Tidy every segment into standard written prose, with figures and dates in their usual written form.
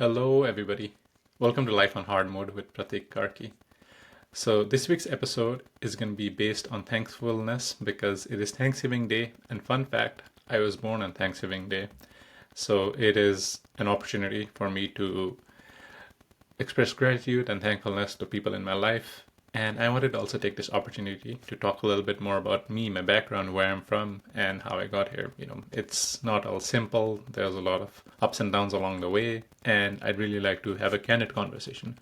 Hello, everybody. Welcome to Life on Hard Mode with Pratik Karki. So, this week's episode is going to be based on thankfulness because it is Thanksgiving Day. And fun fact, I was born on Thanksgiving Day. So, it is an opportunity for me to express gratitude and thankfulness to people in my life. And I wanted to also take this opportunity to talk a little bit more about me, my background, where I'm from, and how I got here. It's not all simple. There's a lot of ups and downs along the way, and I'd really like to have a candid conversation.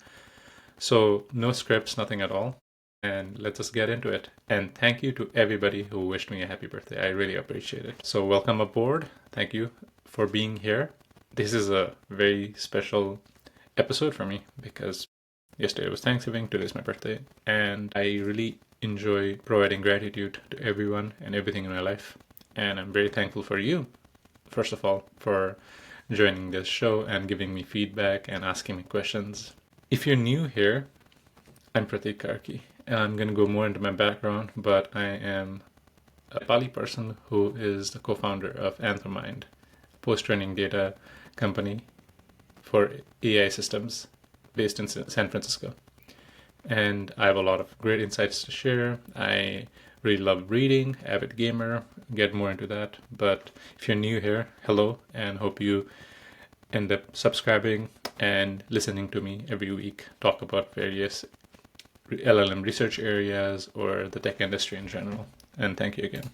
So, no scripts, nothing at all. And let's just get into it. And thank you to everybody who wished me a happy birthday. I really appreciate it. So, welcome aboard. Thank you for being here. This is a very special episode for me because yesterday was Thanksgiving, today's my birthday, and I really enjoy providing gratitude to everyone and everything in my life. And I'm very thankful for you, first of all, for joining this show and giving me feedback and asking me questions. If you're new here, I'm Pratik Karki, and I'm going to go more into my background, but I am a Nepali person who is the co-founder of Anthramind, a post-training data company for AI systems based in San Francisco. And I have a lot of great insights to share. I really love reading, avid gamer, get more into that. But if you're new here, hello, and hope you end up subscribing and listening to me every week talk about various LLM research areas or the tech industry in general. And thank you again.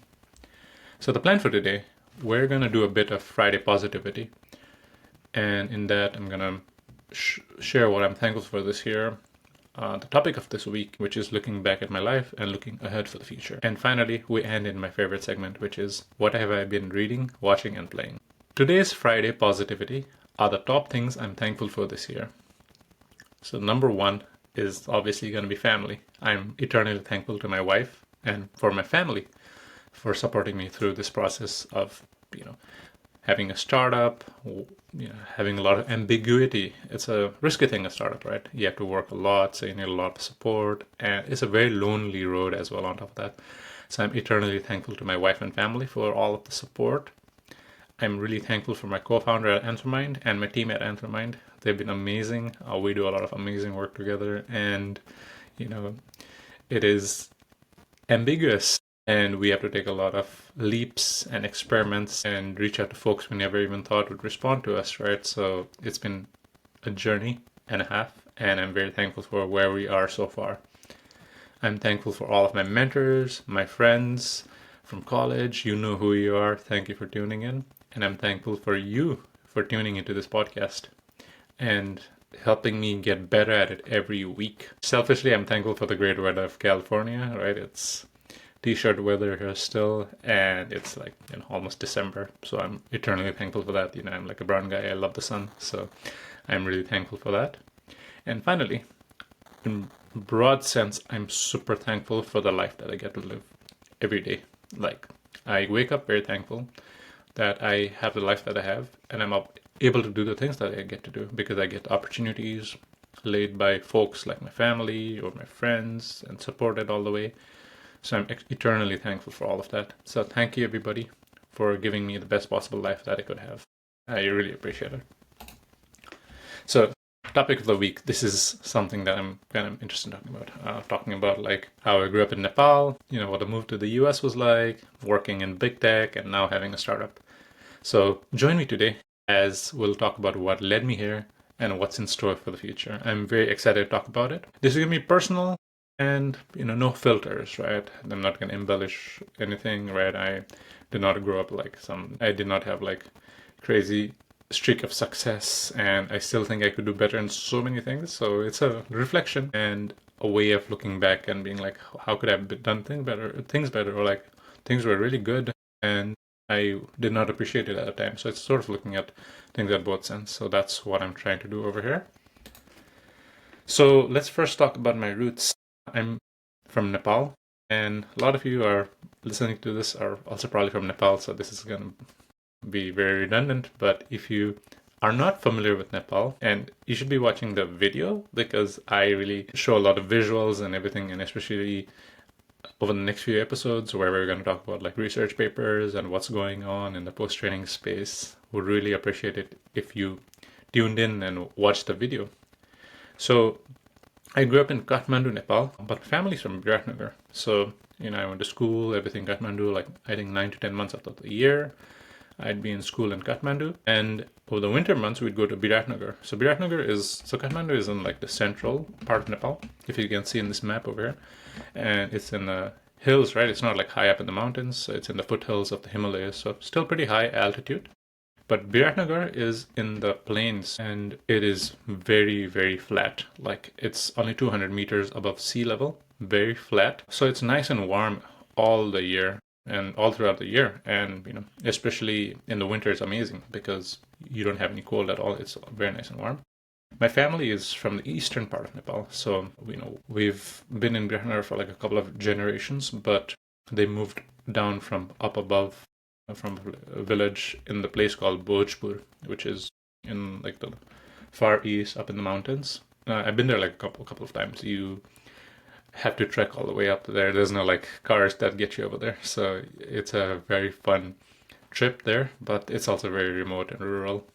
So the plan for today, we're going to do a bit of Friday positivity. And in that, I'm going to share what I'm thankful for this year, the topic of this week, which is looking back at my life and looking ahead for the future. And finally, we end in my favorite segment, which is what have I been reading, watching, and playing. Today's Friday positivity are the top things I'm thankful for this year. So number one is obviously going to be family. I'm eternally thankful to my wife and for my family for supporting me through this process of, having a startup, having a lot of ambiguity. It's a risky thing, a startup, right? You have to work a lot, so you need a lot of support, and it's a very lonely road as well on top of that. So I'm eternally thankful to my wife and family for all of the support. I'm really thankful for my co-founder at Anthramind and my team at Anthramind. They've been amazing. We do a lot of amazing work together, and it is ambiguous. And we have to take a lot of leaps and experiments and reach out to folks we never even thought would respond to us, right? So it's been a journey and a half, and I'm very thankful for where we are so far. I'm thankful for all of my mentors, my friends from college. You know who you are. Thank you for tuning in. And I'm thankful for you for tuning into this podcast and helping me get better at it every week. Selfishly, I'm thankful for the great weather of California, right? It's t-shirt weather here still, and it's like almost December, so I'm eternally thankful for that. I'm like a brown guy, I love the sun, so I'm really thankful for that. And finally, in broad sense, I'm super thankful for the life that I get to live every day. Like, I wake up very thankful that I have the life that I have, and I'm able to do the things that I get to do because I get opportunities laid by folks like my family or my friends and supported all the way. So I'm eternally thankful for all of that. So thank you, everybody, for giving me the best possible life that I could have. I really appreciate it. So, topic of the week. This is something that I'm kind of interested in talking about. Talking about like how I grew up in Nepal, what a move to the US was like, working in big tech, and now having a startup. So join me today as we'll talk about what led me here and what's in store for the future. I'm very excited to talk about it. This is going to be personal. And, no filters, right? I'm not going to embellish anything, right? I did not grow up I did not have crazy streak of success, and I still think I could do better in so many things. So it's a reflection and a way of looking back and being like, how could I have done things better, or things were really good and I did not appreciate it at the time. So it's sort of looking at things at both ends. So that's what I'm trying to do over here. So let's first talk about my roots. I'm from Nepal, and a lot of you are listening to this are also probably from Nepal, so this is going to be very redundant. But if you are not familiar with Nepal, and you should be watching the video because I really show a lot of visuals and everything, and especially over the next few episodes where we're going to talk about research papers and what's going on in the post-training space, would really appreciate it if you tuned in and watched the video. So I grew up in Kathmandu, Nepal, but family's from Viratnagar. So, I went to school, everything Kathmandu, like I think 9 to 10 months out of the year. I'd be in school in Kathmandu, and over the winter months we'd go to Viratnagar. So Kathmandu is in like the central part of Nepal, if you can see in this map over here, and it's in the hills, right? It's not like high up in the mountains, so it's in the foothills of the Himalayas, so still pretty high altitude. But Viratnagar is in the plains and it is very, very flat. Like it's only 200 meters above sea level, very flat. So it's nice and warm all the year and all throughout the year. And, especially in the winter, it's amazing because you don't have any cold at all. It's very nice and warm. My family is from the eastern part of Nepal. So, we've been in Viratnagar for like a couple of generations, but they moved down from up above from a village in the place called Bhojpur, which is in like the far east up in the mountains. I've been there like a couple of times. You have to trek all the way up there. There's no like cars that get you over there. So it's a very fun trip there, but it's also very remote and rural.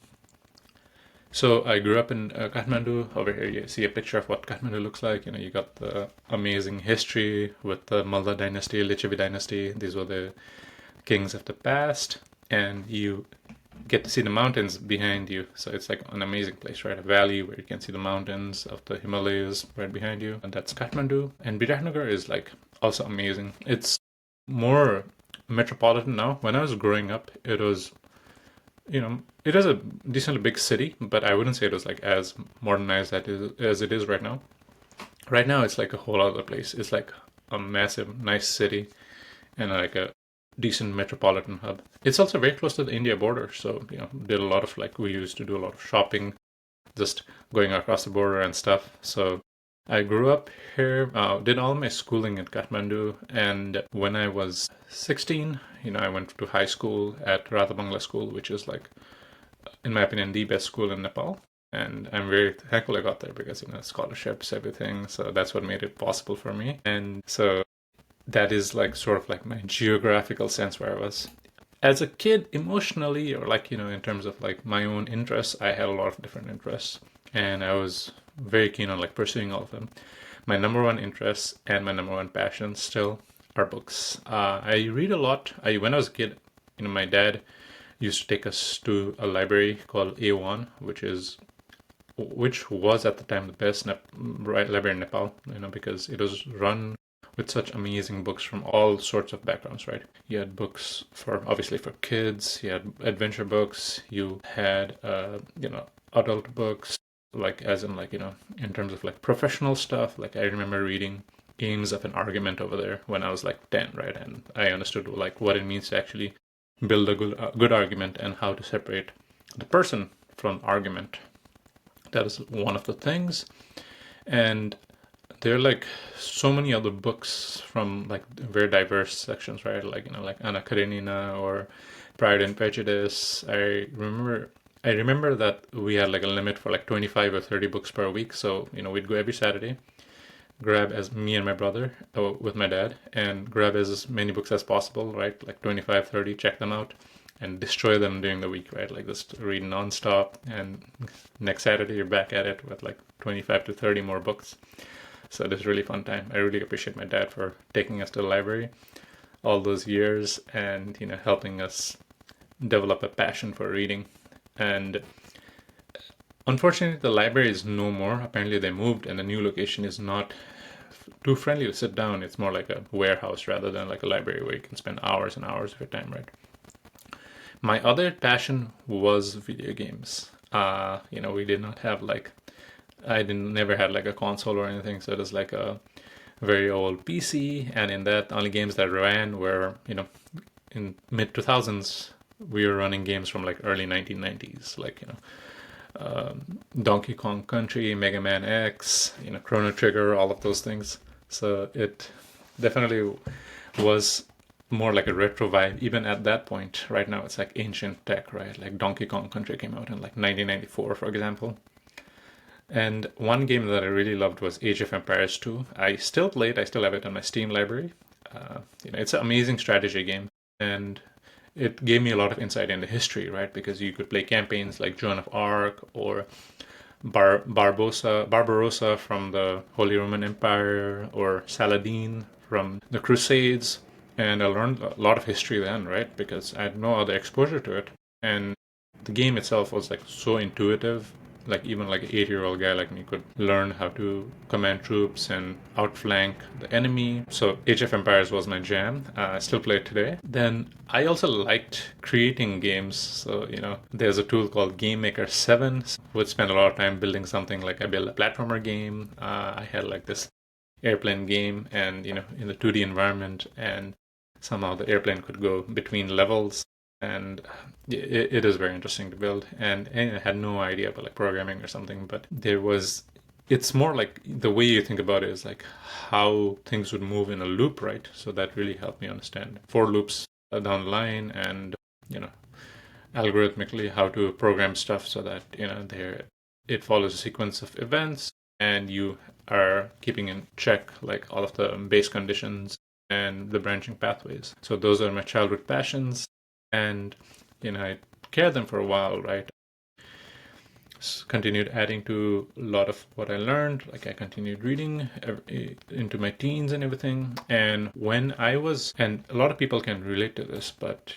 So I grew up in Kathmandu. Over here you see a picture of what Kathmandu looks like. You got the amazing history with the Malda dynasty, Lichavi dynasty. These were the kings of the past, and you get to see the mountains behind you. So it's like an amazing place, right? A valley where you can see the mountains of the Himalayas right behind you. And that's Kathmandu. And Biratnagar is like also amazing. It's more metropolitan now. When I was growing up, it was, it is a decently big city, but I wouldn't say it was like as modernized as it is right now. Right now, it's like a whole other place. It's like a massive, nice city and like a decent metropolitan hub. It's also very close to the India border, so we used to do a lot of shopping, just going across the border and stuff. So I grew up here, did all my schooling in Kathmandu, and when I was 16, I went to high school at Radha Bangla School, which is like, in my opinion, the best school in Nepal. And I'm very thankful I got there because, scholarships, everything. So that's what made it possible for me. And so that is like sort of like my geographical sense where I was. As a kid, emotionally, or like, in terms of like my own interests, I had a lot of different interests. And I was very keen on like pursuing all of them. My number one interest and my number one passion still are books. I read a lot. When I was a kid, my dad used to take us to a library called A1, which was at the time the best library in Nepal, because it was run with such amazing books from all sorts of backgrounds, right? You had books obviously for kids, you had adventure books, you had, adult books, like as in like, in terms of like professional stuff. Like I remember reading Aims of an Argument over there when I was like 10, right? And I understood like what it means to actually build a good argument and how to separate the person from argument. That is one of the things. And there are like so many other books from like very diverse sections, right? Like, like Anna Karenina or Pride and Prejudice. I remember that we had like a limit for like 25 or 30 books per week. So, we'd go every Saturday, grab as me and my brother with my dad, and grab as many books as possible, right? Like 25, 30, check them out and destroy them during the week, right? Like just read nonstop, and next Saturday you're back at it with like 25 to 30 more books. So it was a really fun time. I really appreciate my dad for taking us to the library all those years and, helping us develop a passion for reading. And unfortunately, the library is no more. Apparently they moved and the new location is not too friendly to sit down. It's more like a warehouse rather than like a library where you can spend hours and hours of your time, right? My other passion was video games. We did not have never had like a console or anything, so it was like a very old PC, and in that, only games that ran were, in mid 2000s, we were running games from like early 1990s, like, Donkey Kong Country, Mega Man X, Chrono Trigger, all of those things. So it definitely was more like a retro vibe, even at that point. Right now, it's like ancient tech, right? Like Donkey Kong Country came out in like 1994, for example. And one game that I really loved was Age of Empires 2. I still play it. I still have it on my Steam library. It's an amazing strategy game. And it gave me a lot of insight into history, right? Because you could play campaigns like Joan of Arc or Barbarossa from the Holy Roman Empire, or Saladin from the Crusades. And I learned a lot of history then, right? Because I had no other exposure to it. And the game itself was like so intuitive. Like even like an 8-year-old guy like me could learn how to command troops and outflank the enemy. So Age of Empires was my jam. I still play it today. Then I also liked creating games. So, there's a tool called GameMaker 7. Would spend a lot of time building something. Like I built a platformer game. I had like this airplane game, and in the 2D environment, and somehow the airplane could go between levels, and it is very interesting to build. And I had no idea about like programming or something, but it's more like the way you think about it is like how things would move in a loop, right? So that really helped me understand for loops down the line, and algorithmically how to program stuff so that it follows a sequence of events, and you are keeping in check like all of the base conditions and the branching pathways. So those are my childhood passions, and I carried them for a while, right? Continued adding to a lot of what I learned. Like I continued reading into my teens and everything. And and a lot of people can relate to this, but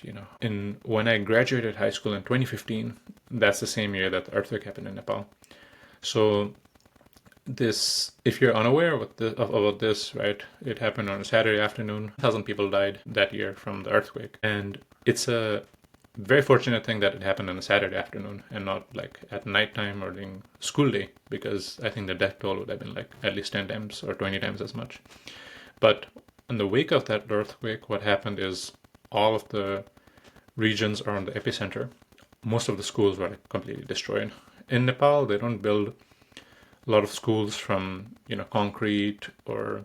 when I graduated high school in 2015, that's the same year that the earthquake happened in Nepal. So if you're unaware about this, right, it happened on a Saturday afternoon. 1,000 people died that year from the earthquake. And it's a very fortunate thing that it happened on a Saturday afternoon and not like at nighttime or during school day, because I think the death toll would have been like at least 10 times or 20 times as much. But in the wake of that earthquake, what happened is all of the regions around the epicenter, most of the schools were like completely destroyed. In Nepal, they don't build a lot of schools from concrete or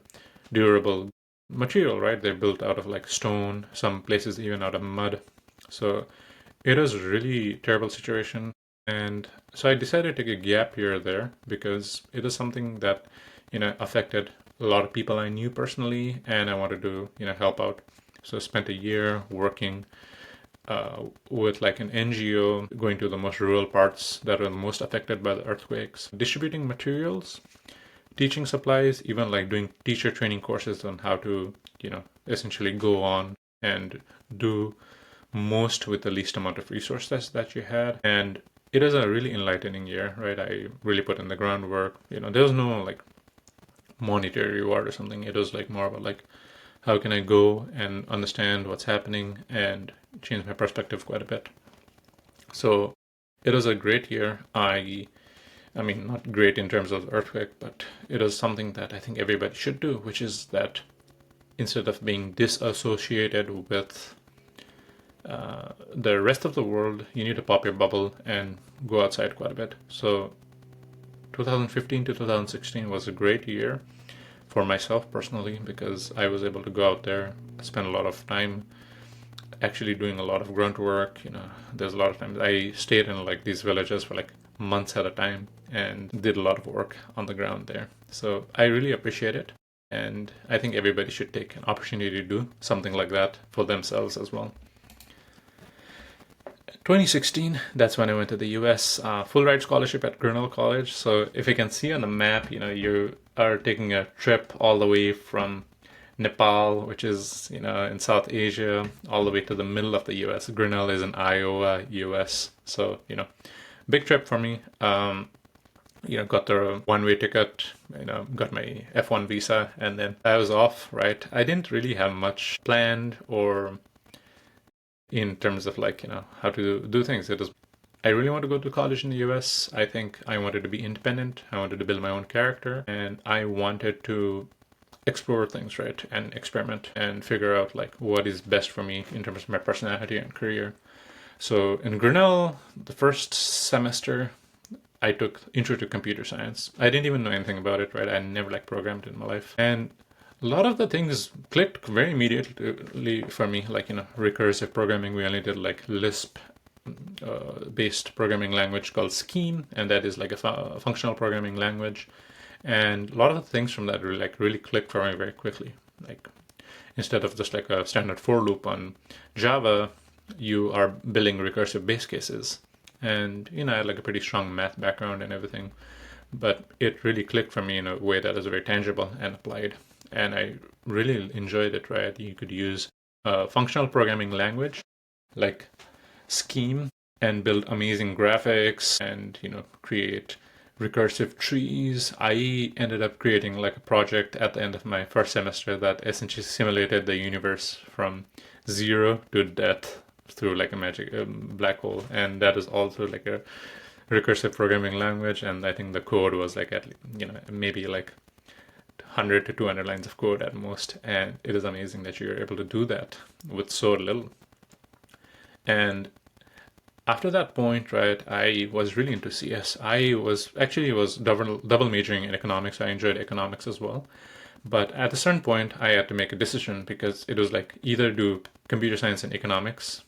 durable material, right? They're built out of like stone, some places even out of mud. So it was a really terrible situation. And so I decided to take a gap year there, because it is something that affected a lot of people I knew personally, and I wanted to help out. So I spent a year working with like an NGO, going to the most rural parts that are the most affected by the earthquakes, distributing materials, teaching supplies, even like doing teacher training courses on how to essentially go on and do most with the least amount of resources that you had. And it is a really enlightening year, right? I really put in the groundwork. There was no like monetary reward or something. It was like more about like, how can I go and understand what's happening and change my perspective quite a bit. So it was a great year. I mean, not great in terms of earthquake, but it was something that I think everybody should do, which is that instead of being disassociated with the rest of the world, you need to pop your bubble and go outside quite a bit. So 2015 to 2016 was a great year for myself personally, because I was able to go out there, spend a lot of time actually doing a lot of grunt work. There's a lot of times I stayed in like these villages for like months at a time and did a lot of work on the ground there. So I really appreciate it, and I think everybody should take an opportunity to do something like that for themselves as well. 2016, that's when I went to the US, full ride scholarship at Grinnell College. So if you can see on the map, you are taking a trip all the way from Nepal, which is, in South Asia, all the way to the middle of the US. Grinnell is in Iowa, US. So, big trip for me. Got the one-way ticket, got my F1 visa, and then I was off, right? I didn't really have much planned or in terms of like, how to do things. I really want to go to college in the US. I think I wanted to be independent. I wanted to build my own character, and I wanted to explore things, right? And experiment and figure out like what is best for me in terms of my personality and career. So in Grinnell, the first semester, I took Intro to Computer Science. I didn't even know anything about it, right? I never like programmed in my life. And a lot of the things clicked very immediately for me, like, recursive programming. We only did like Lisp based programming language called Scheme, and that is like a functional programming language. And a lot of the things from that really clicked for me very quickly. Like instead of just like a standard for loop on Java, you are building recursive base cases. And, I had like a pretty strong math background and everything, but it really clicked for me in a way that is very tangible and applied. And I really enjoyed it, right? You could use a functional programming language like Scheme and build amazing graphics and, create recursive trees. I ended up creating like a project at the end of my first semester that essentially simulated the universe from zero to death through like a magic black hole, and that is also like a recursive programming language. And I think the code was like at maybe like 100 to 200 lines of code at most, and it is amazing that you're able to do that with so little. And after that point, right, I was really into CS. I was double majoring in economics. I enjoyed economics as well. But at a certain point, I had to make a decision because it was like either do computer science and economics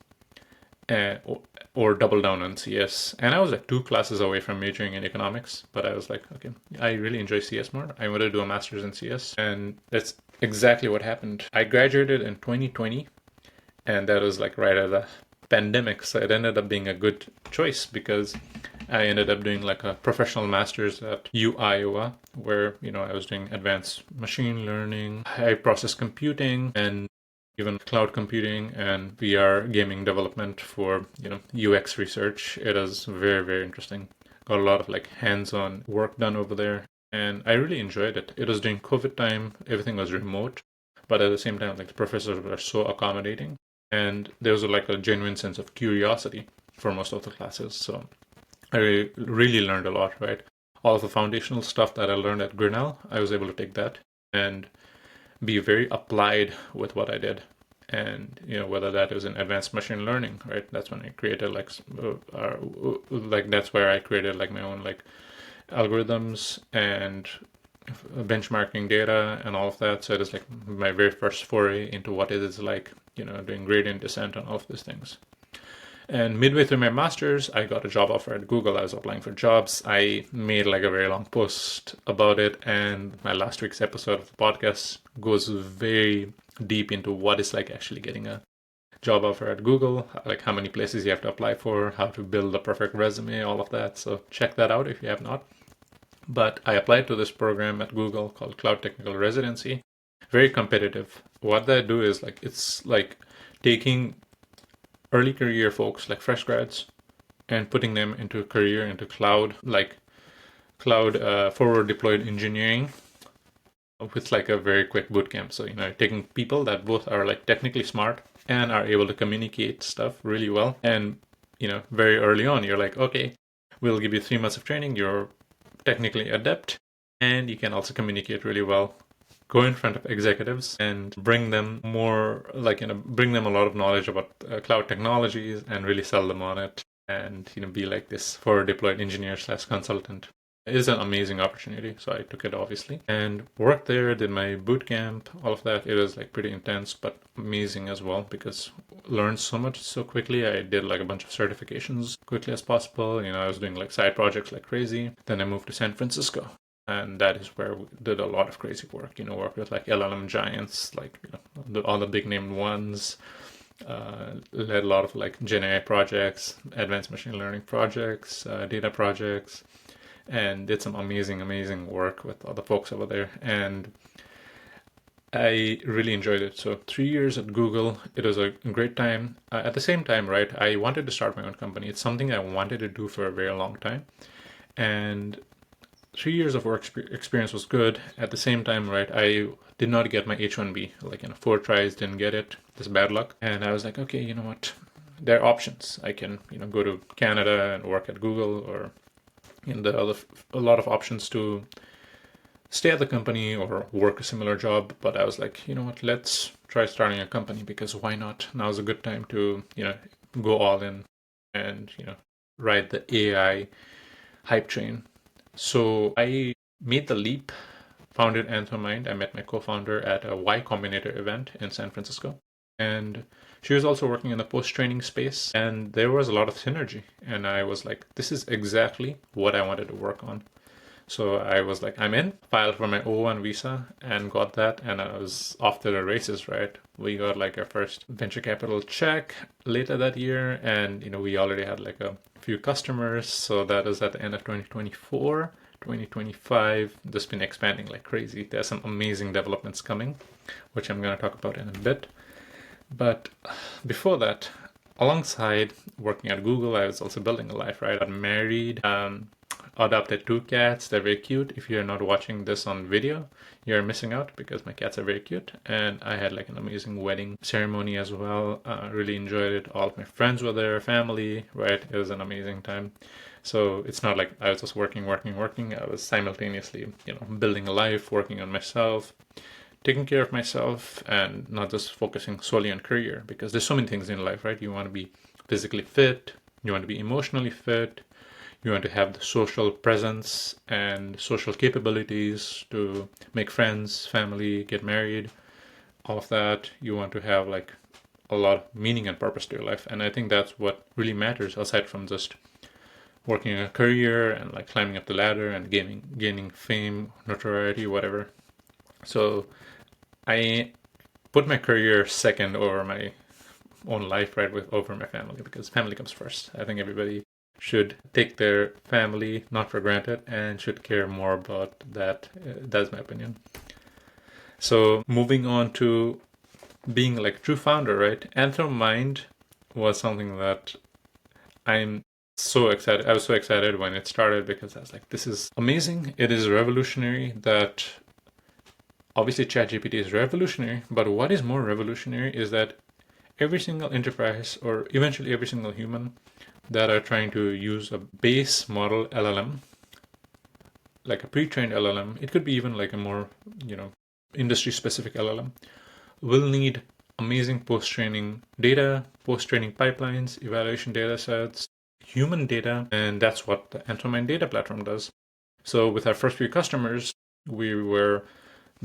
or double down on CS. And I was like 2 classes away from majoring in economics, but I was like, okay, I really enjoy CS more. I want to do a master's in CS. And that's exactly what happened. I graduated in 2020, and that was like right at the pandemic. So it ended up being a good choice because I ended up doing like a professional master's at U Iowa, where, I was doing advanced machine learning, high process computing, and even cloud computing and VR gaming development for, UX research. It is very, very interesting. Got a lot of like hands-on work done over there, and I really enjoyed it. It was during COVID time, everything was remote, but at the same time, like the professors were so accommodating, and there was like a genuine sense of curiosity for most of the classes. So I really learned a lot, right? All of the foundational stuff that I learned at Grinnell, I was able to take that and be very applied with what I did. And, whether that is in advanced machine learning, right? That's when I created that's where I created like my own like algorithms and benchmarking data and all of that. So it is like my very first foray into what it is like, doing gradient descent and all of these things. And midway through my master's, I got a job offer at Google. I was applying for jobs. I made like a very long post about it, and my last week's episode of the podcast goes very deep into what it's like actually getting a job offer at Google, like how many places you have to apply for, how to build the perfect resume, all of that. So check that out if you have not. But I applied to this program at Google called Cloud Technical Residency. Very competitive. What they do is like it's like taking early career folks, like fresh grads, and putting them into a career into cloud forward deployed engineering with like a very quick boot camp. So, taking people that both are like technically smart and are able to communicate stuff really well. And, very early on, you're like, okay, we'll give you 3 months of training. You're technically adept and you can also communicate really well. Go in front of executives and bring them bring them a lot of knowledge about cloud technologies and really sell them on it, and be like this forward deployed engineer / consultant. It is an amazing opportunity, so I took it obviously and worked there, did my boot camp, all of that. It was like pretty intense but amazing as well because learned so much so quickly. I did like a bunch of certifications quickly as possible. I was doing like side projects like crazy. Then I moved to San Francisco. And that is where we did a lot of crazy work, work with like LLM giants, like, all the big named ones, led a lot of like Gen AI projects, advanced machine learning projects, data projects, and did some amazing, amazing work with other folks over there. And I really enjoyed it. So 3 years at Google, it was a great time. At the same time, right, I wanted to start my own company. It's something I wanted to do for a very long time. And 3 years of work experience was good. At the same time, right, I did not get my H-1B. Like, 4 tries, didn't get it. Just bad luck. And I was like, okay, you know what? There are options. I can, go to Canada and work at Google, or there are a lot of options to stay at the company or work a similar job. But I was like, you know what? Let's try starting a company, because why not? Now's a good time to, go all in and, ride the AI hype train. So I made the leap, founded Anthromind. I met my co-founder at a Y Combinator event in San Francisco. And she was also working in the post-training space. And there was a lot of synergy. And I was like, this is exactly what I wanted to work on. So I was like, I'm in, filed for my O1 visa and got that, and I was off to the races, right? We got like our first venture capital check later that year, and we already had like a few customers. So that was at the end of 2024. 2025, this has been expanding like crazy. There's some amazing developments coming, which I'm going to talk about in a bit. But before that, alongside working at Google, I was also building a life, right? I got married, adopted two cats. They're very cute. If you're not watching this on video, you're missing out because my cats are very cute. And I had like an amazing wedding ceremony as well. Really enjoyed it. All of my friends were there, family, right? It was an amazing time. So it's not like I was just working. I was simultaneously, building a life, working on myself, taking care of myself, and not just focusing solely on career, because there's so many things in life, right? You want to be physically fit, you want to be emotionally fit, you want to have the social presence and social capabilities to make friends, family, get married, all of that. You want to have like a lot of meaning and purpose to your life. And I think that's what really matters, aside from just working a career and like climbing up the ladder and gaining fame, notoriety, whatever. So I put my career second over my own life, right, over my family, because family comes first. I think everybody should take their family not for granted and should care more about that. That's my opinion. So moving on to being like true founder, right? Anthrop was something that I'm so excited. I was so excited when it started because I was like, this is amazing. It is revolutionary. That obviously ChatGPT is revolutionary, but what is more revolutionary is that every single enterprise, or eventually every single human that are trying to use a base model LLM, like a pre-trained LLM, it could be even like a more, industry specific LLM, will need amazing post-training data, post-training pipelines, evaluation data sets, human data, and that's what the Anthrop data platform does. So with our first few customers, we were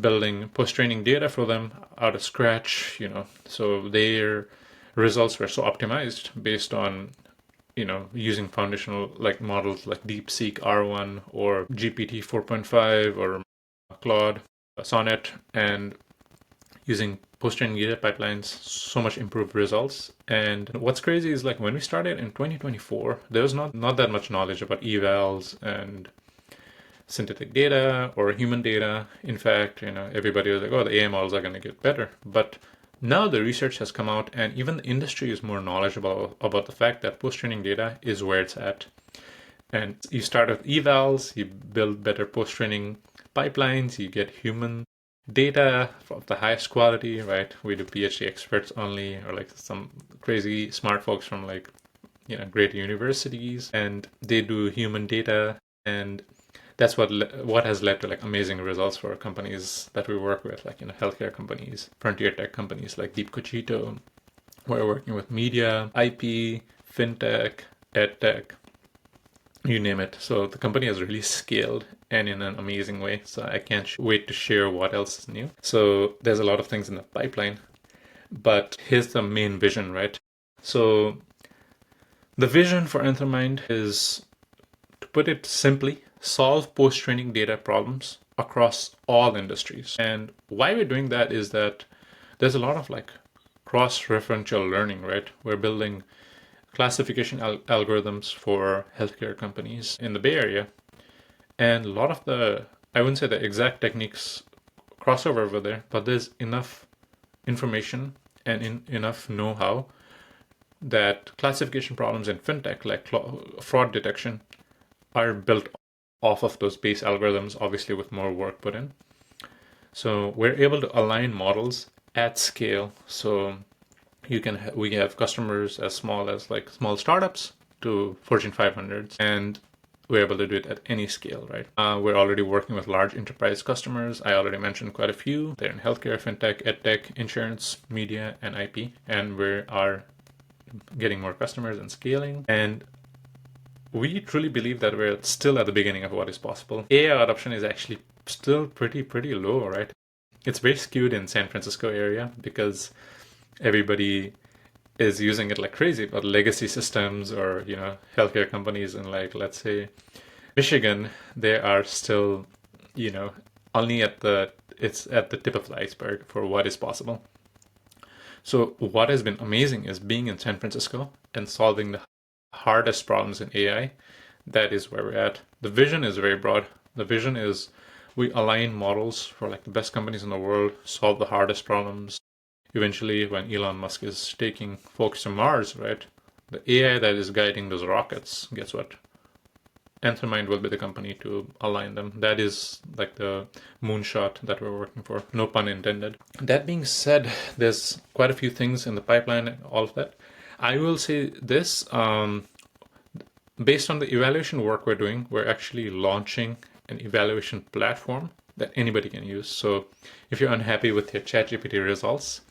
building post-training data for them out of scratch, so their results were so optimized based on, using foundational like models like DeepSeek R1 or GPT 4.5 or Claude, Sonnet, and using post-training data pipelines, so much improved results. And what's crazy is like when we started in 2024, there was not that much knowledge about evals and synthetic data or human data. In fact, everybody was like, oh, the AI models are going to get better. But now the research has come out, and even the industry is more knowledgeable about the fact that post-training data is where it's at. And you start with evals, you build better post-training pipelines, you get human data of the highest quality, right? We do PhD experts only, or like some crazy smart folks from like, great universities, and they do human data, and that's what has led to like amazing results for companies that we work with, like healthcare companies, frontier tech companies like Deep Cochito. We're working with media, IP, fintech, edtech, you name it. So the company has really scaled and in an amazing way. So I can't wait to share what else is new. So there's a lot of things in the pipeline, but here's the main vision, right? So the vision for Anthrop is, to put it simply, solve post-training data problems across all industries. And why we're doing that is that there's a lot of like cross-referential learning, right? We're building classification algorithms for healthcare companies in the Bay Area. And a lot of I wouldn't say the exact techniques crossover over there, but there's enough information and enough know-how that classification problems in fintech, like fraud detection, are built off of those base algorithms, obviously with more work put in. So we're able to align models at scale. So we have customers as small as like small startups to Fortune 500s, and we're able to do it at any scale, right? We're already working with large enterprise customers. I already mentioned quite a few. They're in healthcare, fintech, edtech, insurance, media, and IP, and we are getting more customers and scaling. And we truly believe that we're still at the beginning of what is possible. AI adoption is actually still pretty low, right? It's very skewed in San Francisco area because everybody is using it like crazy, but legacy systems or, healthcare companies in like, let's say, Michigan, they are still, only it's at the tip of the iceberg for what is possible. So what has been amazing is being in San Francisco and solving the hardest problems in AI. That is where we're at. The vision is very broad. The vision is we align models for like the best companies in the world, solve the hardest problems. Eventually, when Elon Musk is taking folks to Mars, right? The AI that is guiding those rockets, guess what? Entermind will be the company to align them. That is like the moonshot that we're working for. No pun intended. That being said, there's quite a few things in the pipeline and all of that. I will say this, based on the evaluation work we're doing, we're actually launching an evaluation platform that anybody can use. So if you're unhappy with your ChatGPT results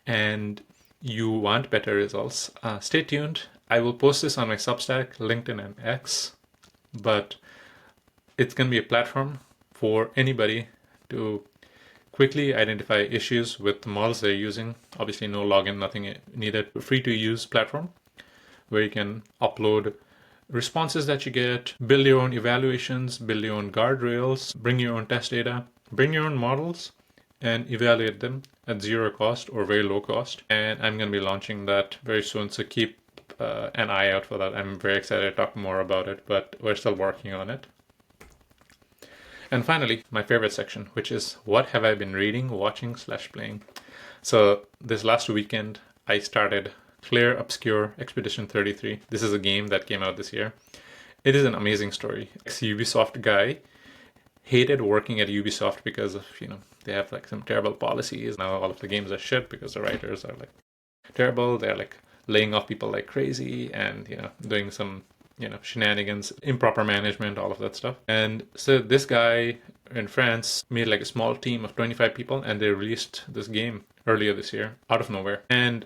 and you want better results, stay tuned. I will post this on my Substack, LinkedIn, and X. But it's going to be a platform for anybody to quickly identify issues with the models they're using. Obviously, no login, nothing needed. Free to use platform where you can upload responses that you get, build your own evaluations, build your own guardrails, bring your own test data, bring your own models, and evaluate them at zero cost or very low cost. And I'm going to be launching that very soon, so keep an eye out for that. I'm very excited to talk more about it, but we're still working on it. And finally, my favorite section, which is what have I been reading, watching, / playing. So this last weekend, I started Clear Obscure Expedition 33. This is a game that came out this year. It is an amazing story. Ex-Ubisoft guy hated working at Ubisoft because of, they have like some terrible policies. Now all of the games are shit because the writers are like terrible. They're like laying off people like crazy and, doing some, shenanigans, improper management, all of that stuff. And so this guy in France made like a small team of 25 people and they released this game earlier this year out of nowhere. And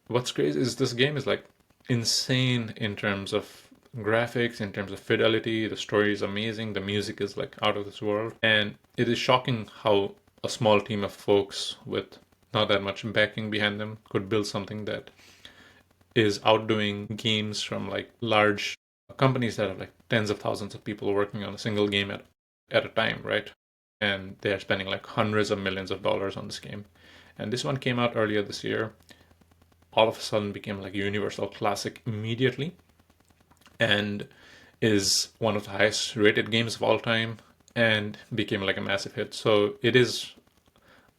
what's crazy is this game is like insane in terms of graphics, in terms of fidelity. The story is amazing. The music is like out of this world. And it is shocking how a small team of folks with not that much backing behind them could build something that is outdoing games from like large companies that have like tens of thousands of people working on a single game at a time, right? And they're spending like hundreds of millions of dollars on this game. And this one came out earlier this year. All of a sudden became like a universal classic immediately and is one of the highest rated games of all time and became like a massive hit. So it is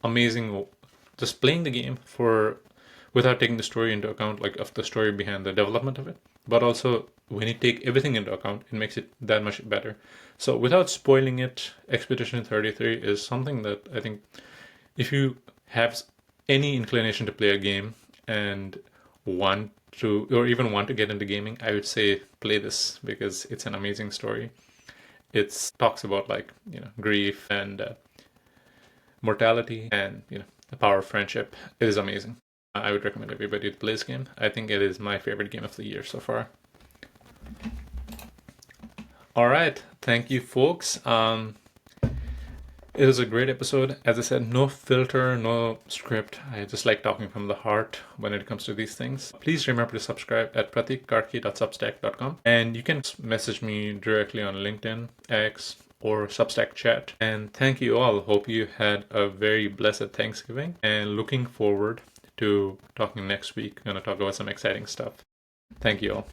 amazing just playing the game without taking the story into account, like of the story behind the development of it. But also when you take everything into account, it makes it that much better. So without spoiling it, Expedition 33 is something that I think if you have any inclination to play a game and want to get into gaming, I would say play this because it's an amazing story. It talks about like, grief and mortality and, the power of friendship. It is amazing. I would recommend everybody to play this game. I think it is my favorite game of the year so far. All right. Thank you, folks. It was a great episode. As I said, no filter, no script. I just like talking from the heart when it comes to these things. Please remember to subscribe at pratikkarki.substack.com. And you can message me directly on LinkedIn, X, or Substack chat. And thank you all. Hope you had a very blessed Thanksgiving and looking forward to talking next week. I'm going to talk about some exciting stuff. Thank you all.